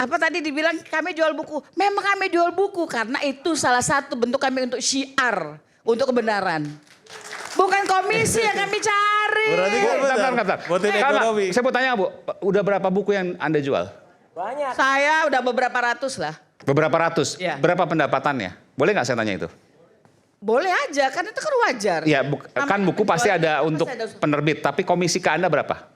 Apa tadi dibilang kami jual buku? Memang kami jual buku karena itu salah satu bentuk kami untuk syiar, untuk kebenaran. Bukan komisi yang kami cari. Berarti kan Bentar. motif ekonomi. Saya mau tanya Bu, udah berapa buku yang Anda jual? Banyak. Saya udah beberapa ratus lah. Beberapa ratus. Ya. Berapa pendapatannya? Boleh nggak saya tanya itu? Boleh aja, kan itu kan wajar. Ya, kan buku pasti ada untuk penerbit, tapi komisi ke Anda berapa?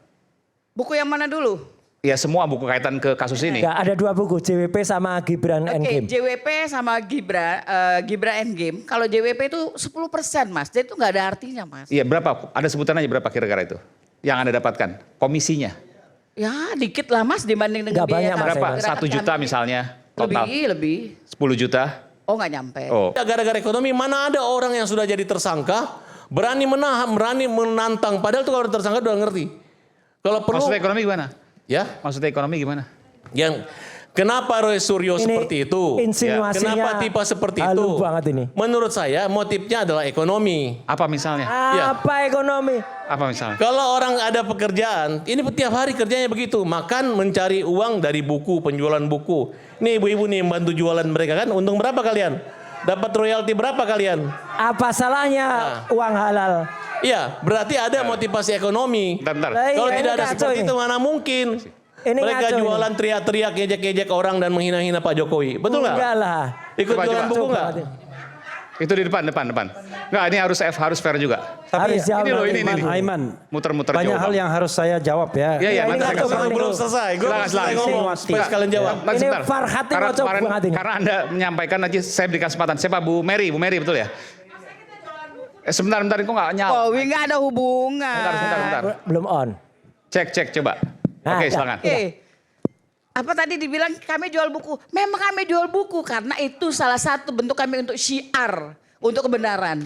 Buku yang mana dulu? Ya semua buku kaitan ke kasus ini. Ya, ada 2 buku, JWP sama Gibran Endgame. JWP sama Gibran Endgame. Kalau JWP itu 10% Mas, jadi itu nggak ada artinya Mas. Iya berapa? Ada sebutan aja berapa kira-kira itu? Yang Anda dapatkan? Komisinya? Ya dikit lah Mas dibanding dengan Nggak banyak, Mas, Berapa? saya 1 juta misalnya? Total? Lebih. 10 juta? Oh nggak nyampe. Oh. Gara-gara ekonomi mana ada orang yang sudah jadi tersangka berani menahan, berani menantang. Padahal tuh kalau tersangka udah ngerti. Kalau perlu. Maksudnya ekonomi gimana? Ya. Maksudnya ekonomi gimana? Yang kenapa Roy Suryo Ini seperti itu? insinuasinya Kenapa tipe seperti itu? halus banget ini. Menurut saya motifnya adalah ekonomi. Apa misalnya? Ya. Apa ekonomi? Apa misalnya? Kalau orang ada pekerjaan, ini tiap hari kerjanya begitu, makan mencari uang dari buku, penjualan buku. Nih ibu-ibu nih membantu jualan mereka kan, untung berapa kalian? Dapat royalti berapa kalian? Apa salahnya uang halal? Iya, berarti ada motivasi ekonomi. Bentar. Lah, Kalau iya, tidak ini ada ngaco seperti ini. itu mana mungkin? Ini Mereka ngaco jualan teriak-teriak, ngejek-ngejek orang dan menghina-hina Pak Jokowi. Betul nggak? Enggak lah. Ikut Coba, jualan coba. buku Coba, nggak? Itu di depan. Nggak, ini harus fair juga. Harus jawab. Ini loh, ini. Aiman, Muter-muter banyak jawaban. hal yang harus saya jawab ya. Iya, Ini nanti saya ngaco kasih. banget. Belum selesai. Gue Silakan, belum selesai silakan. ngomong. Supaya sekalian jawab. Bang, Ini sebentar. Farhat ini Karena ngocok kemarin- banget ini. Karena Anda menyampaikan nanti saya beri kesempatan. Siapa Bu Mary betul ya? Sebentar, kok nggak nyala. Kowi nggak ada hubungan. Sebentar. Belum on. Cek coba. Nah, Oke, ya. silakan. Apa tadi dibilang kami jual buku? Memang kami jual buku karena itu salah satu bentuk kami untuk syiar, untuk kebenaran.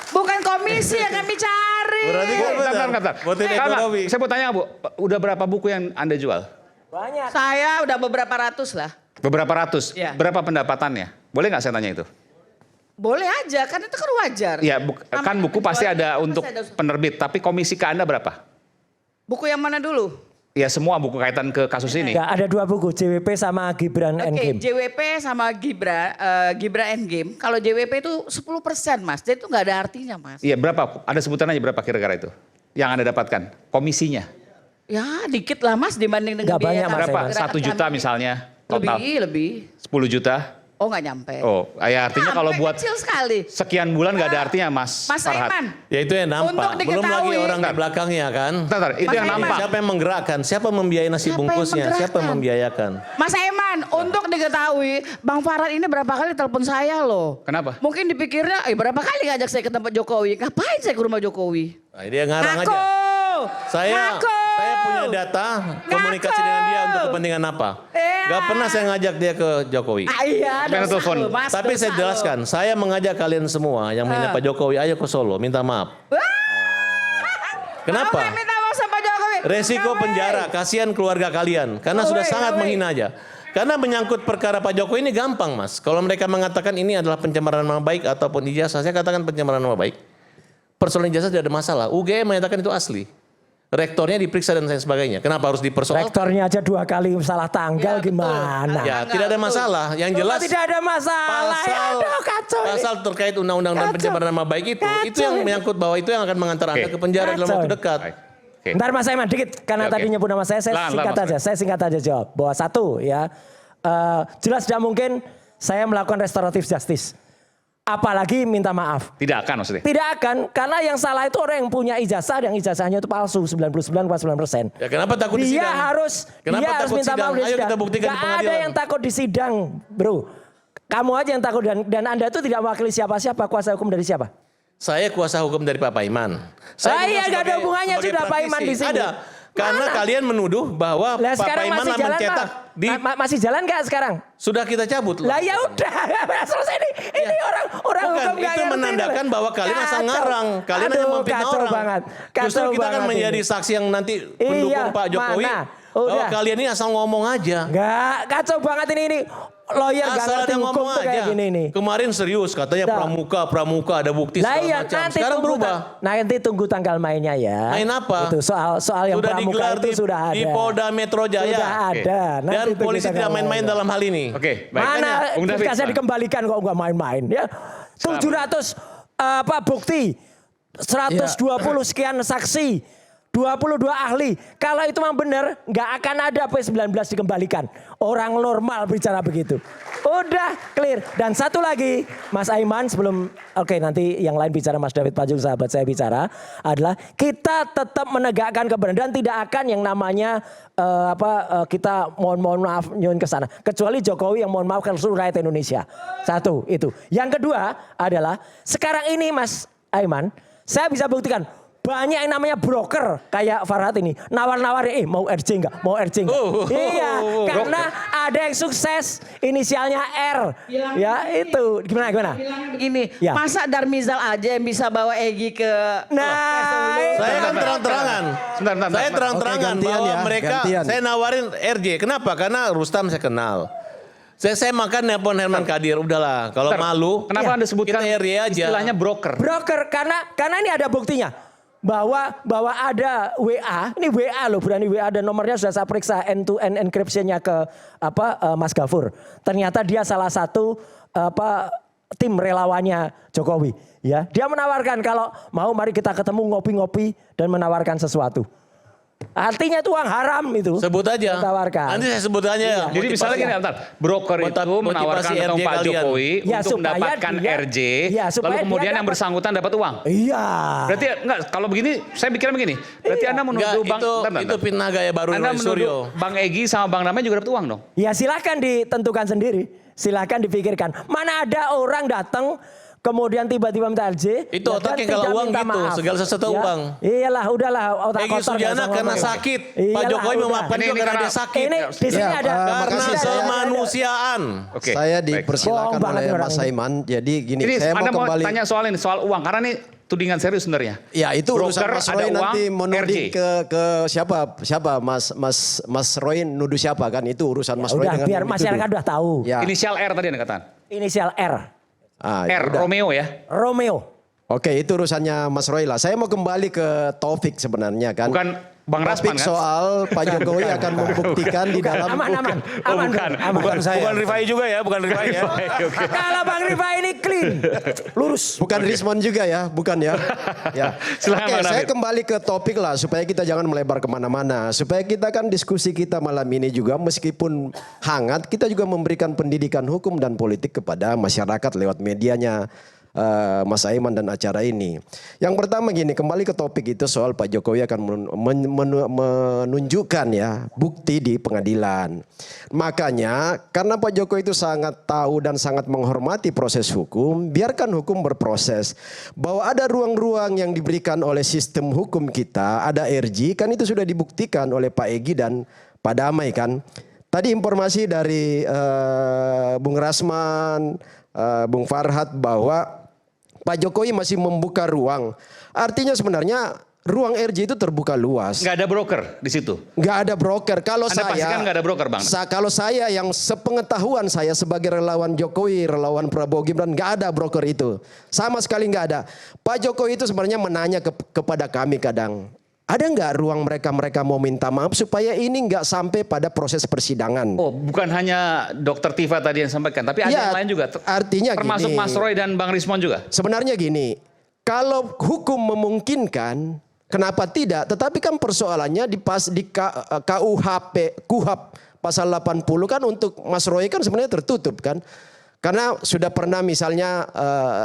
Bukan komisi yang kami cari. Berarti kan Bentar. motif Karena, ekonomi. saya mau tanya Bu, udah berapa buku yang Anda jual? Banyak. Saya udah beberapa ratus lah. Beberapa ratus. Ya. Berapa pendapatannya? Boleh nggak saya tanya itu? Boleh aja, kan itu kan wajar. Ya, kan buku pasti ada untuk penerbit, tapi komisi ke Anda berapa? Buku yang mana dulu? Ya semua buku kaitan ke kasus ini. Enggak, ada 2 buku, JWP sama Gibran Endgame. JWP sama Gibran Endgame. Kalau JWP itu 10% Mas, jadi itu nggak ada artinya Mas. Iya berapa? Ada sebutan aja berapa kira-kira itu? Yang Anda dapatkan? Komisinya? Ya dikit lah Mas dibanding dengan Nggak banyak, kami. Mas, Berapa? Mas. 1 juta misalnya? Total? Lebih. 10 juta? Oh nggak nyampe. Oh, ya artinya kalau Nyampe, buat kecil sekali. sekian bulan nggak ada artinya Mas Mas Farhat. Aiman, Ya itu yang Untuk nampak. Belum lagi diketahui. orang di belakangnya kan. Bentar, itu Mas yang Aiman. nampak. Siapa yang menggerakkan? Siapa membiayai nasi Siapa yang bungkusnya? Siapa yang menggerakkan? membiayakan? Mas Aiman, untuk diketahui, Bang Farhat ini berapa kali telepon saya loh. Kenapa? Mungkin dipikirnya, berapa kali ngajak saya ke tempat Jokowi? Ngapain saya ke rumah Jokowi? Nah, dia ngarang Ngaku! aja. Saya Ngaku! punya data komunikasi dengan dia untuk kepentingan apa? Iya. Gak pernah saya ngajak dia ke Jokowi. Ah, iya, Pengen dosa telepon. lo, Mas, Tapi dosa saya lo. jelaskan, saya mengajak kalian semua yang menghina Pak Jokowi, ayo ke Solo, minta maaf. Kenapa? Mau minta maaf sama Pak Jokowi? Resiko Jokowi. penjara, kasihan keluarga kalian. Karena sudah sangat menghina aja. Karena menyangkut perkara Pak Jokowi ini gampang Mas. Kalau mereka mengatakan ini adalah pencemaran nama baik ataupun ijazah, saya katakan pencemaran nama baik. Persoalan ijazah tidak ada masalah. UGM menyatakan itu asli. Rektornya diperiksa dan lain sebagainya. Kenapa harus dipersoalkan? Rektornya aja 2 kali salah tanggal Ya, betul. gimana? Ya, tidak ada masalah. Yang jelas Tidak ada masalah. Ya, aduh, kacau ini. pasal terkait undang-undang dan Kacau. pencemaran nama baik itu yang ini. menyangkut bahwa itu yang akan mengantar Anda Oke. ke penjara dalam Kacau. waktu dekat. Baik. Oke. Ntar Mas Aiman dikit, karena Oke. tadi nyebut nama saya Lahan, singkat Mas. aja. Saya singkat aja jawab. Bahwa 1 ya, jelas tidak mungkin saya melakukan restoratif justice. Apalagi minta maaf. Tidak akan maksudnya? Tidak akan, karena yang salah itu orang yang punya ijazah, yang ijazahnya itu palsu 99,9%. Ya kenapa takut di Dia sidang? harus, Kenapa dia harus takut minta sidang? maaf di Ayo sidang. kita buktikan di Gak ada pengadilan. yang takut di sidang, bro. Kamu aja yang takut dan Anda itu tidak mewakili siapa-siapa, kuasa hukum dari siapa? Saya kuasa hukum dari Pak Paiman. Iya, juga gak ada sebagai- hubungannya sebagai sudah Pak Iman praktisi. di sini. Ada. Karena Mana? kalian menuduh bahwa Lah Pak sekarang Paiman masih jalan mencetak Pak? di Masih jalan nggak sekarang? sudah kita cabut. Lah ya udah, selesai ini. Ini orang Bukan, hukum nggak itu ngerti menandakan ini. bahwa kalian asal Kacau. ngarang. Kalian hanya Aduh, memfitnah kacau orang. banget. Justru Kacau kita akan banget menjadi ini. saksi yang nanti pendukung Iya, Pak Jokowi. mana? Bahwa Udah. kalian ini asal ngomong aja. Enggak, kacau banget ini. Lawyer gak Asal ngerti ada hukum ngomong tuh kayak aja. gini nih. Kemarin serius katanya Nah. pramuka ada bukti Lah segala iya, macam. nanti Sekarang tunggu berubah. nanti tunggu tanggal mainnya ya. Main apa? Itu soal yang Sudah pramuka digelar itu sudah ada. di Polda Metro Jaya. Sudah ada. Nanti Dan tunggu polisi tanggal tidak main-main mainnya. dalam hal ini. Oke, baik. Mana Bung David, berkasnya Bang. dikembalikan kok nggak main-main ya. 700 bukti, 120 sekian saksi, 22 ahli. Kalau itu memang benar, nggak akan ada P19 dikembalikan. Orang normal bicara begitu. Udah clear. Dan satu lagi, Mas Aiman sebelum nanti yang lain bicara, Mas David Pajung sahabat saya bicara adalah kita tetap menegakkan kebenaran dan tidak akan yang namanya kita mohon maaf nyun ke sana. Kecuali Jokowi yang mohon maaf ke seluruh rakyat Indonesia. Satu itu. Yang kedua adalah sekarang ini Mas Aiman, saya bisa buktikan banyak yang namanya broker kayak Farhad ini nawar-nawarin mau RJ enggak, mau RJ enggak. Iya, karena ada yang sukses inisialnya R. Ya itu gimana? Begini, Ya. masa Darmizal aja yang bisa bawa Egy ke Nah, Saya kan terang-terangan. Sebentar. Saya terang-terangan Oke, gantian bahwa ya, mereka, gantian. saya nawarin RJ. Kenapa? Karena Rustam saya kenal. Saya makan nelpon Herman Kadir, udahlah. Kalau Bentar. malu, Kenapa Anda sebutkan kita RJ aja. istilahnya broker? broker karena ini ada buktinya. Bahwa ada WA, ini WA loh, berani WA dan nomornya sudah saya periksa end-to-end encryption-nya ke Mas Gafur. Ternyata dia salah satu tim relawannya Jokowi, ya. Dia menawarkan kalau mau mari kita ketemu ngopi-ngopi dan menawarkan sesuatu. Artinya itu uang haram itu. Sebut aja. Ditawarkan. Nanti saya sebut aja. Jadi misalnya gini, bentar. Broker itu menawarkan ketemu RJ Pak kalian. Jokowi Ya, untuk supaya mendapatkan dia- RJ, ya, supaya lalu dia kemudian yang dapat. bersangkutan dapat uang. Iya. Berarti enggak, kalau begini, saya pikirnya begini. Berarti Anda Enggak, menuduh Bang, itu fitnah gaya baru Anda Roy Suryo. menuduh Bang Egy sama Bang Damai juga dapat uang dong? Ya silakan ditentukan sendiri. Silakan dipikirkan. Mana ada orang datang kemudian tiba-tiba minta RJ. Itu dan otaknya tidak kalau uang minta gitu, maaf. segala sesuatu Ya. uang. Iyalah, udahlah otak Egy kotor. Sujana nggak usah karena ngomong. sakit. Pak Iyalah, Jokowi udah. memaafkan Ini juga karena karena- dia sakit. Ini di sini Ya, ada. Karena makasih, saya- kemanusiaan. Oke. Saya baik. dipersilakan Bohong banget oleh nih orang Mas ini. Aiman. Jadi gini, Ini saya Anda mau mau kembali. tanya soal ini, soal uang. Karena ini tudingan serius sebenarnya. Ya itu urusan Broker, Mas ada Roy uang, nanti menuding RJ. ke siapa Mas Roy nuduh siapa kan itu urusan Mas Roy Udah dengan biar yang masyarakat dituduh. udah tahu. Ya. Inisial R tadi Anda katakan. Inisial R. Ya R, udah. Romeo ya. Romeo. Oke itu urusannya Mas Roy lah. Saya mau kembali ke Taufik sebenarnya kan. Bukan Bang Rasman Topik kan? soal Pak Jokowi akan membuktikan di dalam Aman. Oh, bukan. Aman. Bukan Rifai juga ya, bukan Rifai ya. Kalau Bang Rifai ini clean. Lurus. Bukan Rismon juga ya, bukan ya. Ya. Silakan, Oke, Bang saya David. kembali ke topik lah supaya kita jangan melebar kemana-mana. Supaya kita kan diskusi kita malam ini juga meskipun hangat, kita juga memberikan pendidikan hukum dan politik kepada masyarakat lewat medianya. Mas Aiman dan acara ini. Yang pertama gini, kembali ke topik itu soal Pak Jokowi akan menunjukkan ya bukti di pengadilan. Makanya karena Pak Jokowi itu sangat tahu dan sangat menghormati proses hukum, biarkan hukum berproses. Bahwa ada ruang-ruang yang diberikan oleh sistem hukum kita, ada RJ, kan itu sudah dibuktikan oleh Pak Egy dan Pak Damai kan. Tadi informasi dari Bung Rasman, Bung Farhad bahwa Pak Jokowi masih membuka ruang. Artinya sebenarnya ruang RJ itu terbuka luas. Nggak ada broker di situ. Nggak ada broker. Kalau Anda pastikan nggak ada broker, Bang? Kalau saya yang sepengetahuan saya sebagai relawan Jokowi, relawan Prabowo Gibran, nggak ada broker itu. Sama sekali nggak ada. Pak Jokowi itu sebenarnya menanya kepada kami kadang. Ada nggak ruang mereka mau minta maaf supaya ini nggak sampai pada proses persidangan? Oh, bukan hanya Dokter Tifa tadi yang sampaikan, tapi ada Ya, yang lain juga. artinya termasuk gini. Mas Roy dan Bang Rismon juga. Sebenarnya gini, kalau hukum memungkinkan, kenapa tidak? Tetapi kan persoalannya di KUHP pasal 80 kan untuk Mas Roy kan sebenarnya tertutup kan. Karena sudah pernah misalnya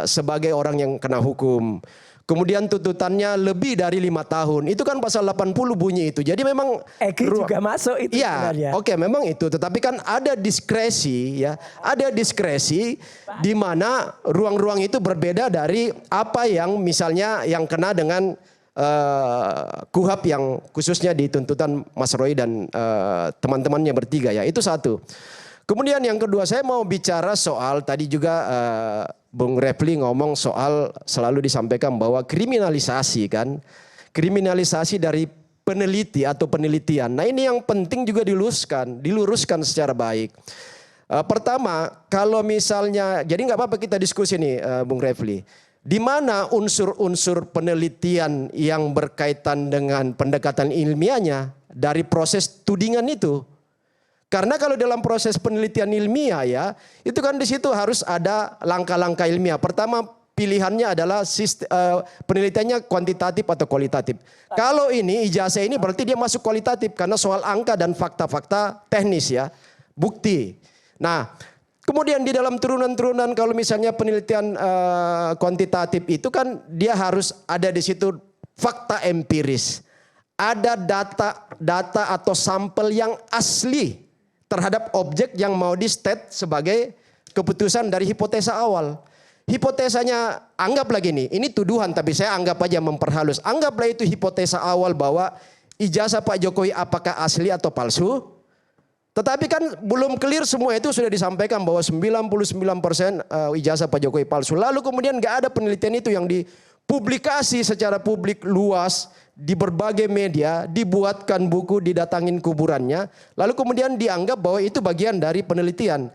sebagai orang yang kena hukum. Kemudian tuntutannya lebih dari 5 tahun. Itu kan pasal 80 bunyi itu. Jadi memang Egy juga masuk itu iya, sebenarnya. oke memang itu. Tetapi kan ada diskresi ya. Ada diskresi di mana ruang-ruang itu berbeda dari apa yang misalnya yang kena dengan KUHP yang khususnya di tuntutan Mas Roy dan teman-temannya bertiga ya. Itu satu. Kemudian yang kedua saya mau bicara soal tadi juga Bung Refli ngomong soal selalu disampaikan bahwa kriminalisasi kan. Kriminalisasi dari peneliti atau penelitian. Nah ini yang penting juga diluruskan secara baik. Pertama, kalau misalnya, jadi nggak apa-apa kita diskusi nih Bung Refli. Di mana unsur-unsur penelitian yang berkaitan dengan pendekatan ilmiahnya dari proses tudingan itu? Karena kalau dalam proses penelitian ilmiah ya, itu kan di situ harus ada langkah-langkah ilmiah. Pertama pilihannya adalah penelitiannya kuantitatif atau kualitatif. Kalau ini ijazah ini berarti dia masuk kualitatif karena soal angka dan fakta-fakta teknis ya, bukti. Nah, kemudian di dalam turunan-turunan kalau misalnya penelitian kuantitatif itu kan dia harus ada di situ fakta empiris. Ada data atau sampel yang asli terhadap objek yang mau di-state sebagai keputusan dari hipotesa awal. Hipotesanya anggaplah gini, ini tuduhan tapi saya anggap aja memperhalus. Anggaplah itu hipotesa awal bahwa ijazah Pak Jokowi apakah asli atau palsu. Tetapi kan belum clear semua itu sudah disampaikan bahwa 99% ijazah Pak Jokowi palsu. Lalu kemudian nggak ada penelitian itu yang dipublikasi secara publik luas di berbagai media, dibuatkan buku, didatangin kuburannya. Lalu kemudian dianggap bahwa itu bagian dari penelitian.